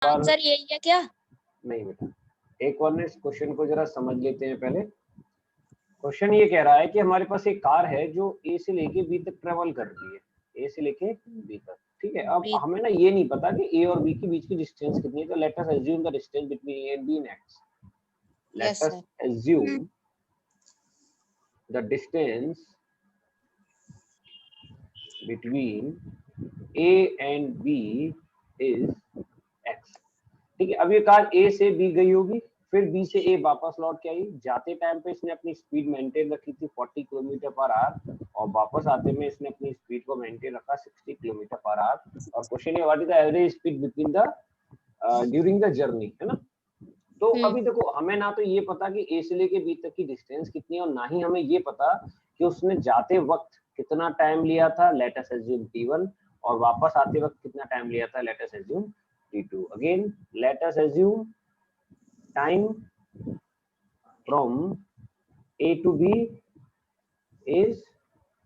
Answer यही है क्या? नहीं बेटा, एक और इस क्वेश्चन को जरा समझ लेते हैं पहले। क्वेश्चन ये कह रहा है कि हमारे पास एक कार है जो ए से लेके बी तक ट्रेवल कर रही है, ए से लेके बी तक, ठीक है। अब हमें ना ये नहीं पता कि ए और बी के बीच की डिस्टेंस कितनी है, तो let us assume the distance between A and B in X. Let us assume the distance between A and B is X, ठीक है। अब ये कार ए से बी गई होगी, फिर बी से ए वापस लौट के आई। जाते टाइम पे इसने अपनी स्पीड मेंटेन रखी थी 40 किलोमीटर पर आवर, और वापस आते में इसने अपनी स्पीड को मेंटेन रखा 60 किलोमीटर पर आवर। और क्वेश्चन है what is the average speed between the during the journey, है ना। तो अभी देखो, हमें ना तो ये पता कि ए से लेके बी तक की डिस्टेंस कितनी है, और ना ही हमें ये पता कि उसने जाते वक्त कितना टाइम लिया था, लेट अस अज्यूम t1, और वापस आते वक्त कितना टाइम लिया था, late us assume t2। Again let us assume time from a to b is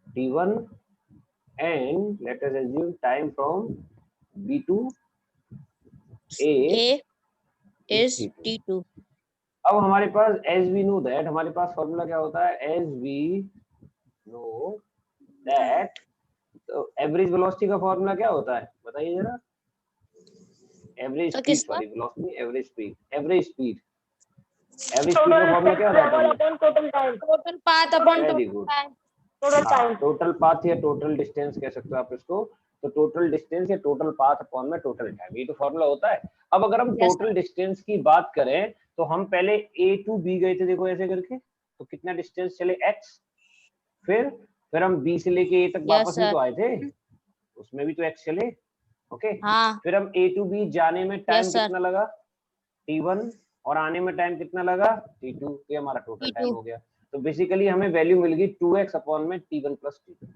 t1 and let us assume time from b to a is t2। अब हमारे पास as we know that, हमारे पास formula क्या होता है, as we know that, तो average velocity का formula क्या होता है बताइए जरा। Average speed, sorry velocity, average speed, average speed, average speed का फॉर्मूला क्या होता है, total path upon very good, total path या टोटल डिस्टेंस कह सकते हो आप इसको। तो टोटल डिस्टेंस या टोटल पाथ अपॉन में टोटल टाइम, ये तो फॉर्मूला होता है। अब अगर हम टोटल डिस्टेंस की बात करें तो हम पहले ए टू बी गए थे, देखो ऐसे करके, तो कितना डिस्टेंस चले x, फिर हम बी से लेके ए तक वापस भी तो आए थे, उसमें भी तो x चले, ओके। फिर हम ए टू बी जाने में टाइम कितना लगा t1, और आने में टाइम कितना लगा t2, ये हमारा टोटल टाइम हो गया। तो बेसिकली हमें वैल्यू मिल गई 2x अपॉन में t1 प्लस t2।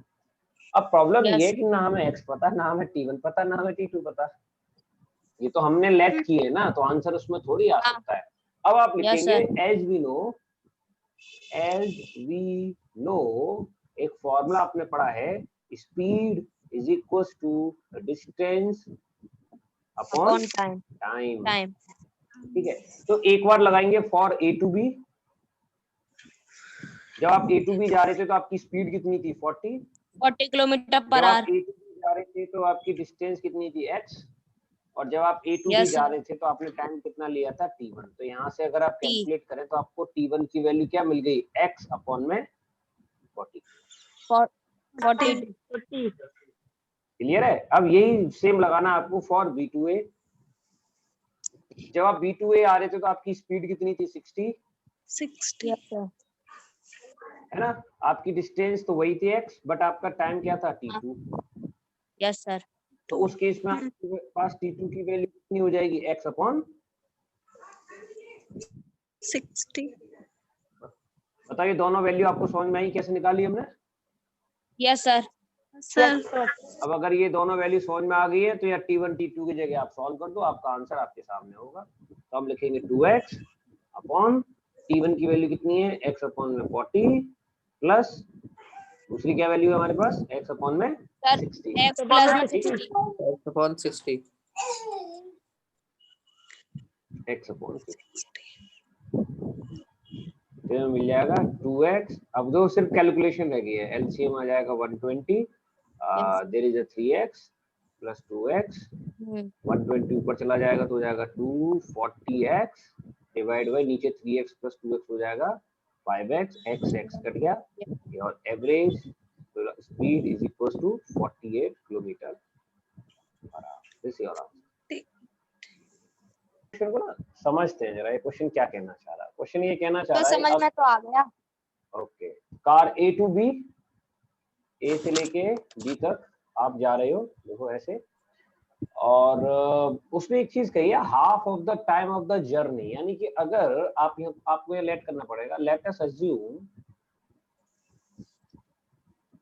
अब प्रॉब्लम ये है कि ना हमें x पता, ना हमें t1 पता, ना हमें t2 पता, ये तो हमने लेट किए ना, तो आंसर उसमें थोड़ी आ सकता है। अब आप लिखेंगे as we know, एक फॉर्मूला आपने पढ़ा है, speed is equal to distance upon time, ठीक है। तो एक बार लगाएंगे फॉर ए टू बी, जब आप ए टू बी जा रहे थे तो आपकी स्पीड कितनी थी 40 किलोमीटर पर आवर। जब आप ए टू बी जा रहे थे तो आपकी डिस्टेंस कितनी थी x, और जब आप ए टू बी जा रहे थे तो आपने टाइम कितना लिया था t1। तो यहाँ से अगर आप कैलकुलेट करें तो आपको t1 की वैल्यू क्या मिल गई, x अपॉन में 40। क्लियर है। अब यही सेम लगाना आपको फॉर b2a, जब आप b2a आ रहे थे तो आपकी स्पीड कितनी थी 60, है ना। आपकी डिस्टेंस तो वही थी x, बट आपका टाइम क्या था t2। Yes sir. तो उस केस में आपके पास t2 की वैल्यू कितनी हो जाएगी, x अपॉन 60। बताइए दोनों वैल्यू आपको समझ में आई, कैसे निकाली हमने। Yes sir. सर अब अगर ये दोनों वैल्यू समझ में आ गई है तो या t1 t2 की जगह आप सॉल्व कर दो, आपका आंसर आपके सामने होगा। तो हम लिखेंगे 2x अपॉन t1 की वैल्यू कितनी है, x अपॉन में 40 प्लस दूसरी क्या वैल्यू है हमारे पास, x अपॉन में 60, x प्लस में 60, x अपॉन 60, x अपॉन 60, तो मिल जाएगा 2x। अब दो सिर्फ कैलकुलेशन रह गई है, एलसीएम आ जाएगा 120, there is a 3x plus 2x, 120 ऊपर चला जाएगा तो हो जाएगा 240x डिवाइड बाय नीचे 3x प्लस 2x हो जाएगा 5x, x कट गया, और average speed is equal to 48 kilometre per hour. This is all. Question को ना समझते हैं जरा, ये क्वेश्चन क्या कहना चाह रहा है। क्वेश्चन ये कहना चाह रहा है, समझ में तो आ गया। Okay, car A to B, A से लेके बी तक आप जा रहे हो, देखो ऐसे, और उसमें एक चीज कही है, half of the time of the journey, यानी कि अगर आपको ये लेट करना पड़ेगा, late us assume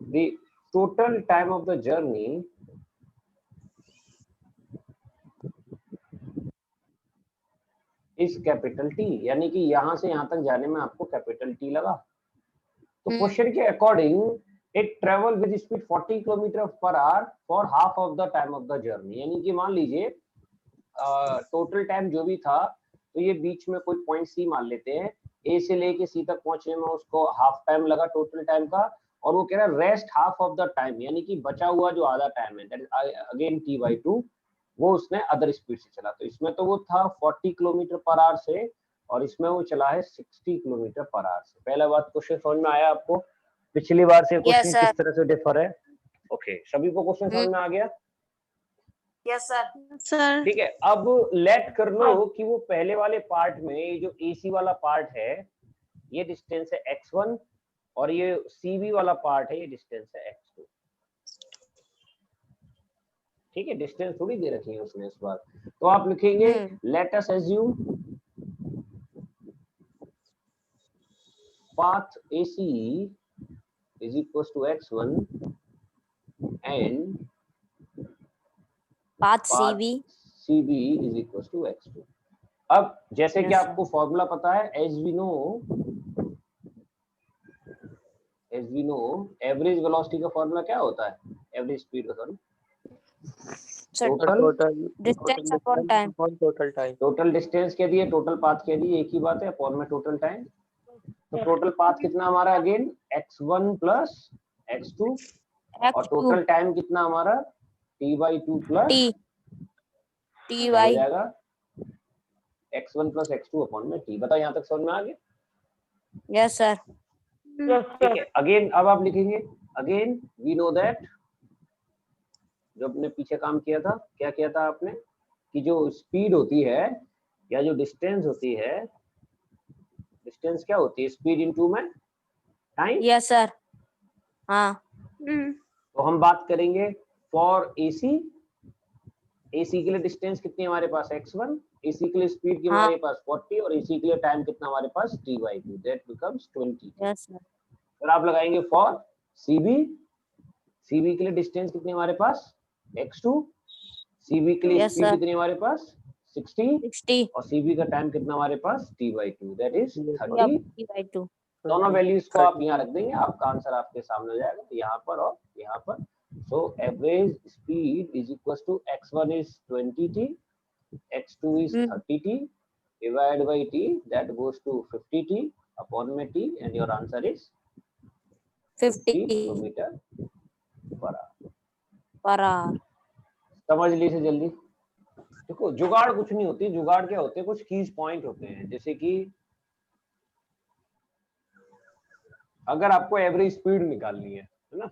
the total time of the journey is capital T, यानी कि यहां से यहां तक जाने में आपको कैपिटल टी लगा। तो क्वेश्चन के according it travel with speed 40 kilometre per hour for half of the time of the journey, यानी कि मान लीजिए टोटल टाइम जो भी था, तो ये बीच में कोई पॉइंट सी मान लेते हैं, ए से लेके सी तक पहुंचने में उसको हाफ टाइम लगा टोटल टाइम का, और वो कह रहा है rest half of the time, यानी कि बचा हुआ जो आधा टाइम है, दैट इज अगेन t/2, वो उसने अदर स्पीड से चला। तो इसमें तो वो था 40 किलोमीटर पर आवर से, और इसमें वो चला है 60 किलोमीटर पर आवर से। पहला बात क्वेश्चन समझ में आया आपको? पिछली बार से क्वेश्चन sir. किस तरह से डिफर है? ओके, सभी को क्वेश्चन समझ में आ गया? Yes, sir. सर ठीक है, अब लेट कर लो कि वो पहले वाले पार्ट में ये जो AC वाला पार्ट है, ये डिस्टेंस है x1, और ये CV वाला पार्ट है, ये डिस्टेंस है x2। ठीक है, डिस्टेंस थोड़ी दे रखी है उसने इस बार। तो आप लिखेंगे let us assume path AC is equals to x1 and Path path CV. CB is equals to x2। अब जैसे कि Yes, आपको फॉर्मूला पता है, as we know average velocity का फॉर्मूला क्या होता है? एवरेज स्पीड का, sorry, So distance upon time. Total distance कह दिए, टोटल पाथ कह दिए, एक ही बात है, अपॉन में टोटल टाइम। तो टोटल पाथ कितना हमारा? अगेन x1 प्लस x2, और X2 टोटल टाइम कितना हमारा? t/2 प्लस T हो TY. जाएगा x1 प्लस x2 अपॉन में t। बताओ यहाँ तक समझ में आ गया? Yes, sir. ठीक है, अगेन अब आप लिखेंगे, अगेन वी नो दैट, जो आपने पीछे काम किया था, क्या किया था आपने, कि जो स्पीड होती है या जो डिस्टेंस होती है, डिस्टेंस क्या होती है? स्पीड इनटू में टाइम। Yes, sir. हाँ. तो हम बात करेंगे फॉर AC, AC के लिए डिस्टेंस कितनी हमारे पास? x1, AC के लिए स्पीड की हमारे पास 40, और AC के लिए टाइम कितना हमारे पास? t/2, that becomes 20। Yes, sir. फिर आप लगाएंगे फॉर CB, CB के लिए डिस्टेंस कितनी हमारे पास? x2, CB के लिए Yes, स्पीड sir. कितनी हमारे पास? 60, 60. और CB का टाइम कितना हमारे पास? t/2, that is 30। Yeah, T/2. दोनों वैल्यूज को आप यहाँ रख देंगे, आपका आंसर आपके सामने हो जाएगा, यहाँ पर और यहाँ पर। So average speed is equal to x1 is 20t, x2 is 30t, divided by t, that goes to 50t upon में t, and your answer is 50 50 kilometre per our. per hour. समझ लीजिए जल्दी। देखो, जुगाड़ कुछ नहीं होती, जुगाड़ क्या होते हैं? कुछ कीज पॉइंट होते हैं, जैसे कि अगर आपको एवरेज स्पीड निकालनी है ना,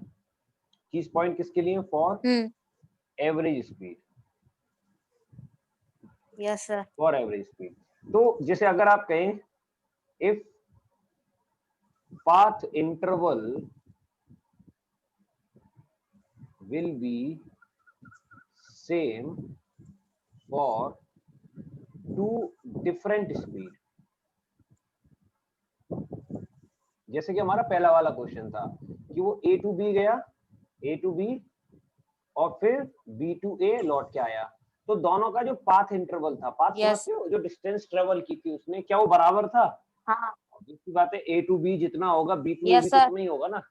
कीज पॉइंट किसके लिए? For average speed, Yes, sir. For average speed. तो जैसे अगर आप कहें if path interval will be same for two different speed, जैसे कि हमारा पहला वाला क्वेश्चन था कि वो A to B गया, A to B, और फिर B to A लौट के आया, तो दोनों का जो पाथ इंटरवल था, पाथ Yes. समझते हो, जो डिस्टेंस ट्रेवल की थी उसने, क्या वो बराबर था? हाँ. दूसरी बात है, A to B जितना होगा B to A Yes, भी sir. उतना ही होगा ना।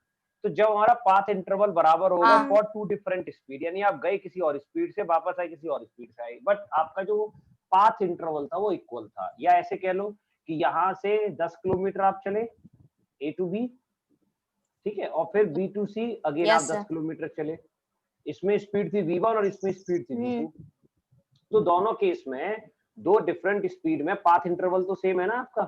तो जब हमारा पाथ इंटरवल बराबर होगा हाँ. फॉर टू डिफरेंट स्पीड, यानी आप गए किसी और स्पीड से, वापस आए किसी और स्पीड से आए, बट आपका जो पाथ इंटरवल था वो इक्वल था। या ऐसे कह लो कि यहाँ से 10 किलोमीटर आप चले A to B, ठीक है, और फिर B to C again Yes, आप 10 sir. किलोमीटर चले, इसमें स्पीड थी V1 और इसमें स्पीड थी V2। तो दोनों केस में दो डिफरेंट स्पीड में पाथ इंटरवल तो सेम है ना आपका?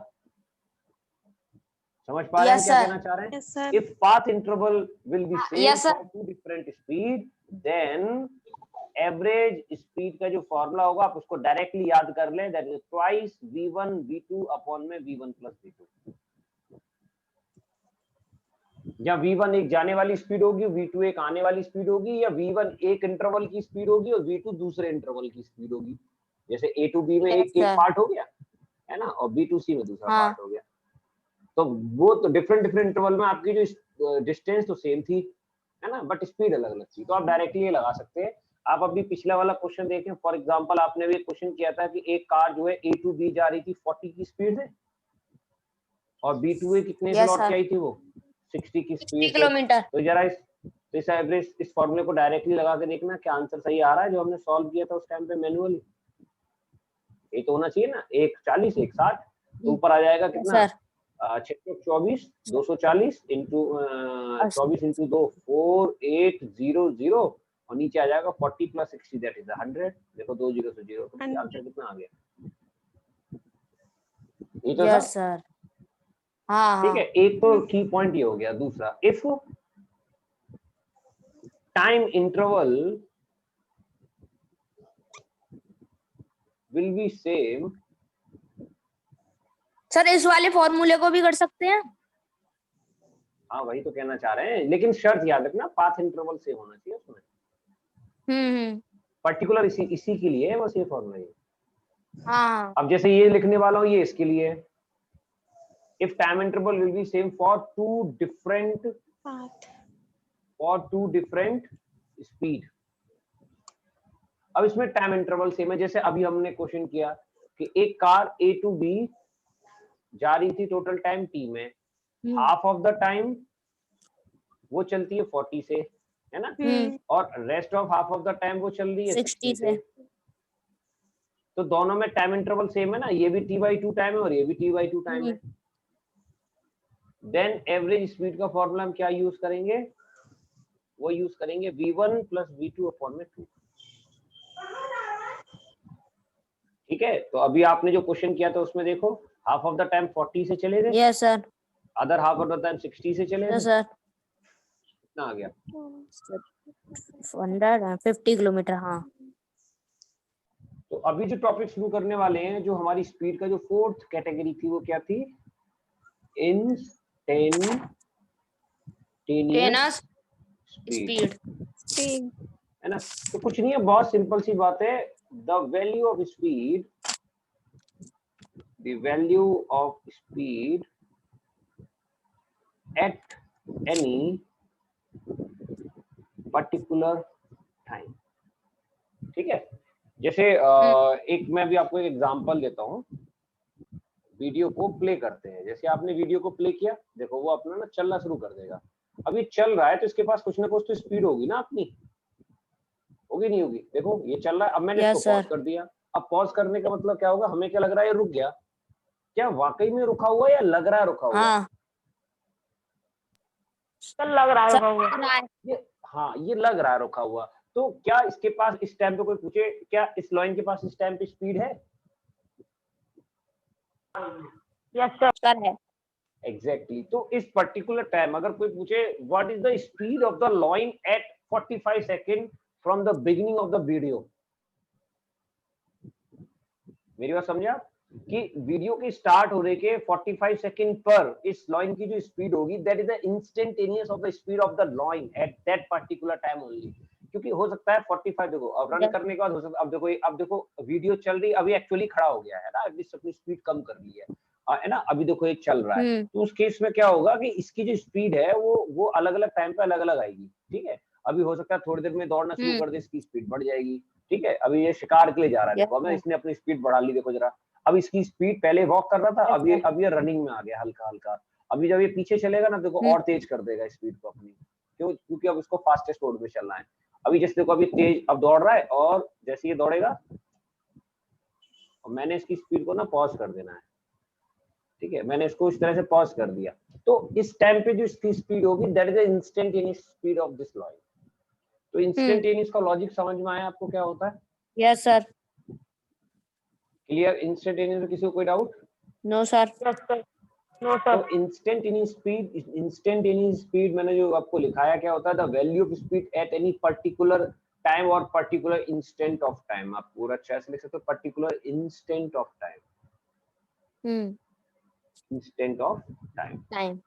समझ पा रहे हैं Yes, क्या sir. कहना चाह रहे हैं? Yes sir if path interval will be same Yes, sir. For two different speed, then average speed का जो फॉर्मूला होगा आप उसको डायरेक्टली याद कर लें, that is twice v1 v2 upon में v1 प्लस v2। या v1 एक जाने वाली स्पीड होगी, v2 एक आने वाली स्पीड होगी, या v1 एक इंटरवल की स्पीड होगी और v2 दूसरे इंटरवल की स्पीड होगी। जैसे A to B में Yes, एक sir. पार्ट हो गया है ना, और B to C में दूसरा हाँ. पार्ट हो गया, तो वो तो डिफरेंट इंटरवल में आपकी जो डिस्टेंस तो सेम थी है ना, बट स्पीड अलग अलग थी। तो आप डायरेक्टली ये लगा सकते हैं। आप अभी पिछला वाला क्वेश्चन देखें, फॉर एग्जांपल आपने भी एक क्वेश्चन किया था कि एक कार जो है A to B जा रही थी 40 की स्पीड से, और B to A कितने से Yes, लौट के sir. आई थी? वो 60 की 60 स्पीड से। किलोमीटर. तो जरा इस एवरेज इस फॉर्मूले को डायरेक्टली लगा के देखना क्या आंसर सही आ रहा है, जो हमने सॉल्व किया था उस टाइम पे मैन्युअली। ये तो होना चाहिए ना, 140 160, तो ऊपर आ जाएगा कितना, सर 624 240 इंटू 24 इंटू 2 4800, और नीचे आ जाएगा 40 प्लस 60 दैट इज 100। देखो 2 0 से 0, तो आंसर कितना आ गया, ये तो था। Yes sir. हाँ ठीक है, हाँ एक तो की पॉइंट ये हो गया। दूसरा, if time interval will be same, sir इस वाले फॉर्मूले को भी कर सकते हैं। हाँ वही तो कहना चाह रहे हैं, लेकिन शर्त याद रखना, पाथ इंटरवल सेम होना चाहिए उसमें। पर्टिकुलर इसी के लिए है बस ये फॉर्मूला है। हाँ अब जैसे ये लिखने वाला हूँ, ये इसके लिए है। If time interval will be same for two different speed. अब इसमें टाइम इंटरवल सेम है, जैसे अभी हमने क्वेश्चन किया कि एक कार A to B जा रही थी टोटल टाइम T में, हाफ ऑफ द टाइम वो चलती है 40 से, है ना, और rest of half of the time वो चल रही है 60 से। तो दोनों में टाइम इंटरवल सेम है ना, ये भी T/2 टाइम है और ये भी T/2 टाइम है। देन एवरेज स्पीड का फॉर्मूला हम क्या यूज करेंगे, वो यूज करेंगे v1 प्लस v2 अपॉन में 2। ठीक है, तो अभी आपने जो क्वेश्चन किया था उसमें देखो, हाफ ऑफ द टाइम 40 से चले गए, yes sir. Other half of the time 60 से चले गए, यस सर। कितना आ गया, 150 किलोमीटर। हाँ तो अभी जो टॉपिक शुरू करने वाले हैं, जो हमारी स्पीड का जो फोर्थ कैटेगरी थी वो क्या थी, इंस्टेंटेनियस स्पीड, है ना। तो कुछ नहीं है, बहुत सिंपल सी बात है, the value of speed at any particular time. ठीक है, जैसे एक मैं भी आपको एक एग्जांपल देता हूँ। वीडियो को प्ले करते हैं, जैसे आपने वीडियो को प्ले किया, देखो वो अपना ना चलना शुरू कर देगा। अब ये चल रहा है तो इसके पास कुछ ना कुछ तो स्पीड होगी ना अपनी, होगी नहीं होगी, देखो ये चल रहा है। अब मैंने इसको पॉज कर दिया, अब पॉज करने का मतलब क्या होगा, हमें क्या लग रहा है ये रुक गया, क्या वाकई में रुका हुआ या लग रहा है रुका हुआ? हाँ लग रहा है हाँ ये लग रहा है रुका हुआ। तो क्या इसके पास इस टाइम पे कोई पूछे, क्या इस लाइन के पास इस टाइम पे स्पीड है? यस सर है। एग्जैक्टली। तो इस पर्टिकुलर टाइम अगर कोई पूछे what is the speed of the line at 45 second from the beginning of the video, मेरी बात समझे आप, कि वीडियो के स्टार्ट होने के 45 सेकंड पर इस लाइन की जो स्पीड होगी that is the instantaneous of the speed of the line at that particular time only. क्योंकि हो सकता है 45, देखो अब रन करने के बाद हो सकता है, अब देखो वीडियो चल रही, अभी एक्चुअली खड़ा हो गया है ना, अभी अपनी स्पीड कम कर ली है ना, अभी देखो ये चल रहा है। तो उस केस में क्या होगा कि इसकी जो स्पीड है वो अलग अलग टाइम पे अलग अलग आएगी। ठीक है, अभी हो सकता है थोड़ी देर में दौड़ना शुरू कर दे, इसकी स्पीड बढ़ जाएगी। ठीक है, अभी ये शिकार के लिए जा रहा है, देखो मैं इसने अपनी स्पीड बढ़ा ली, देखो जरा, अब इसकी स्पीड पहले वॉक कर रहा था, अब ये रनिंग में आ गया हल्का हल्का। अभी जब ये पीछे चलेगा ना, देखो और तेज कर देगा स्पीड को अपनी, क्यों, क्योंकि अब इसको फास्टेस्ट रोड पे चलना है। अभी जैसे देखो अभी तेज अब दौड़ रहा है, और जैसे ये दौड़ेगा और मैंने इसकी स्पीड को ना पॉज कर देना है। ठीक है, मैंने इसको इस तरह से पॉज कर दिया, तो इस टाइम पे जो इसकी स्पीड होगी that is the instantaneous speed of this line. तो इंस्टेंटेनियस का लॉजिक समझ में आया आपको क्या होता है? Yes sir. क्लियर? इंस्टेंटेनियस में किसी को कोई doubt? No sir. No sir तो इंस्टेंटेनियस स्पीड मैंने जो आपको लिखाया क्या होता है, the value of speed at any particular time और पर्टिकुलर इंस्टेंट ऑफ टाइम। आप पूरा अच्छा से लिख सकते हो, particular instant of time, instant of time.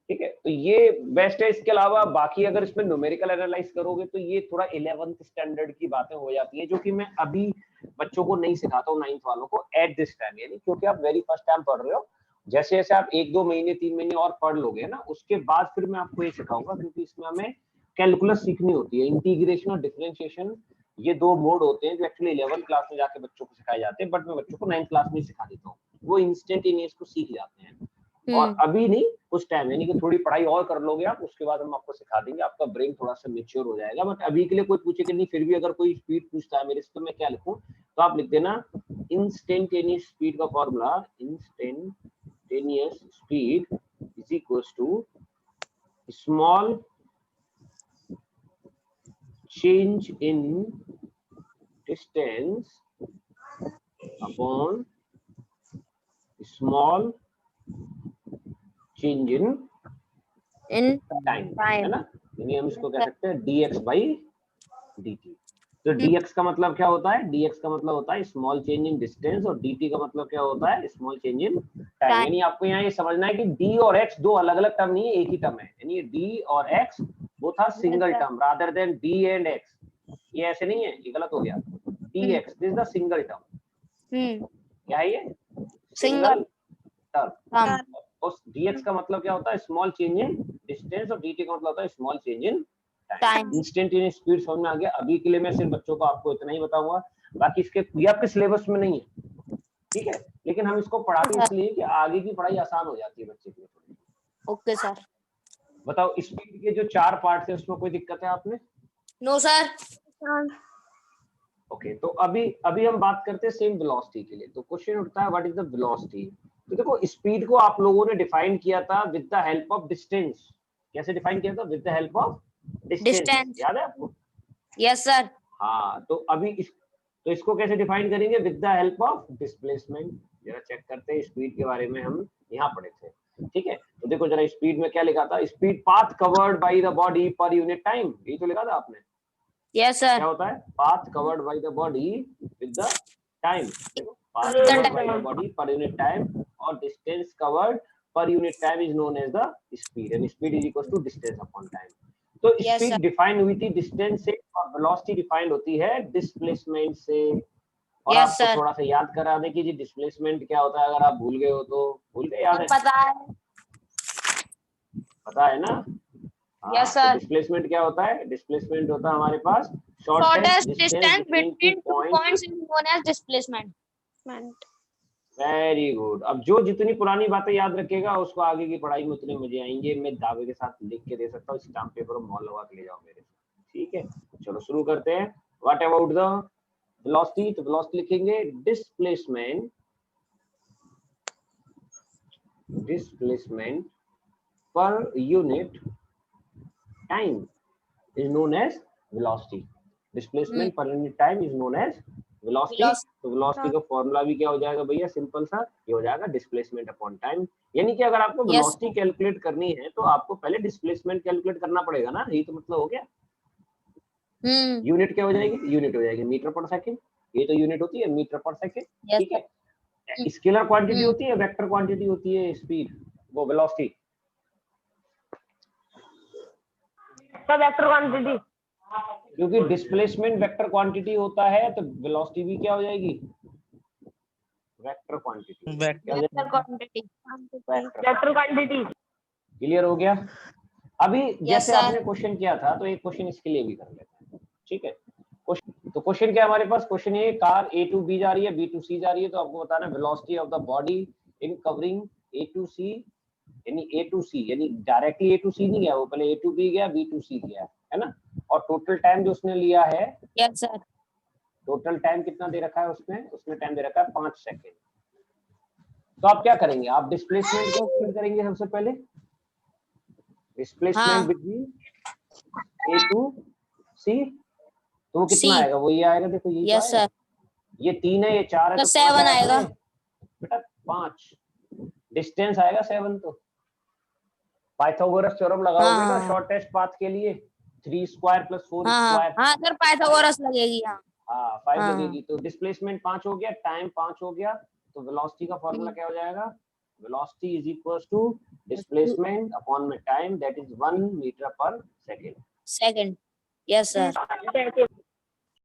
ठीक है, तो ये बेस्ट है। इसके अलावा बाकी अगर इसमें न्यूमेरिकल एनालाइज करोगे तो ये थोड़ा 11th स्टैंडर्ड की बातें हो जाती है, जो कि मैं अभी बच्चों को नहीं सिखाता हूँ, 9th वालों को एट दिस टाइम, यानी क्योंकि आप वेरी फर्स्ट टाइम पढ़ रहे हो। जैसे जैसे आप 1-2 महीने 3 महीने और पढ़ लोगे ना, उसके बाद फिर मैं आपको ये सिखाऊंगा, क्योंकि इसमें हमें कैलकुलस सीखनी होती है, इंटीग्रेशन और डिफरेंशिएशन, ये 2 मोड होते हैं जो एक्चुअली 11th क्लास में जाके बच्चों को सिखाए जाते हैं, बट मैं बच्चों को 9th क्लास में सिखा देता हूँ, वो इंस्टेंटेनियस को सीख जाते हैं। और अभी नहीं, उस टाइम, यानी कि थोड़ी पढ़ाई और कर लोगे आप, उसके बाद हम आपको सिखा देंगे, आपका ब्रेन थोड़ा सा मैच्योर हो जाएगा। बट अभी के लिए कोई पूछे कि नहीं, फिर भी अगर कोई स्पीड पूछता है मेरे से, तो मैं क्या लिखूं, तो आप लिख देना इंस्टेंटेनियस स्पीड का formula, instantaneous speed is equals to small change in distance upon small change in in time, है टाइम। ना। यानी हम इसको कह सकते हैं dx by dt। तो dx का मतलब क्या होता है? dx का मतलब होता है स्मॉल चेंज इन डिस्टेंस, और dt का मतलब क्या होता है? Small change in time. यानी आपको यहाँ ये समझना है कि d और x दो अलग अलग टर्म नहीं है, एक ही टर्म है। यानी d और x वो था single term rather than d and x। ये ऐसे नहीं है, ये गलत हो गया। dx this is the single term. क्या है ये? Single term. और dx का मतलब क्या होता है? स्मॉल चेंज इन डिस्टेंस, और dt का मतलब होता है small change in time. Instantaneous speed समझ में आ गया। अभी के लिए मैं सिर्फ बच्चों को आपको इतना ही बताऊंगा, बाकी इसके ये आपके सिलेबस में नहीं है, ठीक है, लेकिन हम इसको पढ़ाते हैं इसलिए कि आगे की पढ़ाई आसान हो जाती है बच्चे के लिए। Okay sir. बताओ, स्पीड के जो 4 पार्ट है उसमें कोई दिक्कत है आपने? No sir. ओके, तो अभी हम बात करते हैं सेम वेलोसिटी के लिए। तो क्वेश्चन उठता है व्हाट इज द वेलोसिटी। तो देखो, स्पीड को आप लोगों ने डिफाइन किया था with the help of distance. कैसे डिफाइन किया था? With the help of distance. याद है आपको? Yes sir. हाँ, तो अभी तो इसको कैसे डिफाइन करेंगे? With the help of displacement. जरा चेक करते हैं, स्पीड के बारे में हम यहाँ पढ़े थे, ठीक है। तो देखो जरा, स्पीड में क्या लिखा था? Speed path covered by the body per unit time. ये तो लिखा था आपने। Yes sir. क्या होता है? Path covered by the body with the time. देखो, path covered by the body per unit time और distance covered per unit time is known as the speed, and speed is equal to distance upon time. तो Yes, speed sir. Define हुई थी distance से, और velocity defined होती है displacement से। और Yes, आपको sir. थोड़ा सा याद करा दें कि जी डिस्प्लेसमेंट क्या होता है। अगर आप भूल गए हो तो भूल गए, याद है? पता है। पता है ना? Yes, sir. डिस्प्लेसमेंट क्या होता है? डिस्प्लेसमेंट होता है हमारे पास Shortest shortest distance distance between 2 points is known as displacement. Very good. अब जो जितनी पुरानी बातें याद रखेगा उसको आगे की पढ़ाई में उतने मजे आएंगे। मैं दावे के साथ लिख के दे सकता हूँ, स्टाम्प पेपर और मॉल लगा के ले जाओ मेरे से, ठीक है। चलो शुरू करते हैं। What about the velocity? तो वेलोसिटी लिखेंगे displacement per unit time is known as velocity. Displacement per unit time is known as velocity. तो वेलोसिटी का फॉर्मूला भी क्या हो जाएगा भैया? सिंपल सा, ये हो जाएगा डिस्प्लेसमेंट अपॉन टाइम। यानी कि अगर आपको वेलोसिटी कैलकुलेट करनी है तो आपको पहले डिस्प्लेसमेंट कैलकुलेट करना पड़ेगा ना। यही तो मतलब हो गया। यूनिट क्या हो जाएगी? यूनिट हो जाएगी मीटर पर सेकंड। ये तो यूनिट होती है मीटर पर सेकंड, ठीक है। स्केलर क्वांटिटी होती है, वेक्टर क्वांटिटी होती है स्पीड, वो वेलोसिटी। सब वेक्टर क्वांटिटी। क्योंकि डिस्प्लेसमेंट वेक्टर क्वांटिटी होता है तो वेलोसिटी भी क्या हो जाएगी? Vector quantity. Vector quantity. Vector quantity. Clear हो गया? अभी जैसे sir. आपने क्वेश्चन किया था तो एक क्वेश्चन इसके लिए भी कर लेते हैं, ठीक है। तो क्वेश्चन क्या है हमारे पास? क्वेश्चन ये, कार A to B जा रही है, B to C जा रही है, तो आपको बताना है velocity of the body in covering A to C, यानी A to C, यानी डायरेक्टली A to C नहीं गया वो, पहले A to B गया, B to C गया, है ना। और टोटल टाइम जो उसने लिया है, यस सर। टोटल टाइम कितना दे रखा है उसमें टाइम दे रखा है 5 सेकंड। तो आप क्या करेंगे? आप डिस्प्लेसमेंट को फिल करेंगे सबसे पहले। Displacement between A to C, तो वो कितना आएगा? वो ये आएगा, देखो ये यस सर। ये 3 है, ये 4 है, तो तो 7 आएगा बेटा। 5 डिस्टेंस आएगा 7। तो पाइथागोरस थ्योरम लगाओगे ना शॉर्टेस्ट पाथ के लिए, 3 स्क्वायर प्लस 4 स्क्वायर। हाँ सर, पाइथागोरस लगेगी। हाँ 5 लगेगी। तो डिस्प्लेसमेंट 5 हो गया, टाइम 5 हो गया, तो वेलोसिटी का फॉर्मूला क्या हो जाएगा? Velocity is equals to displacement upon में time, that is 1 metre per second. Second. Yes sir.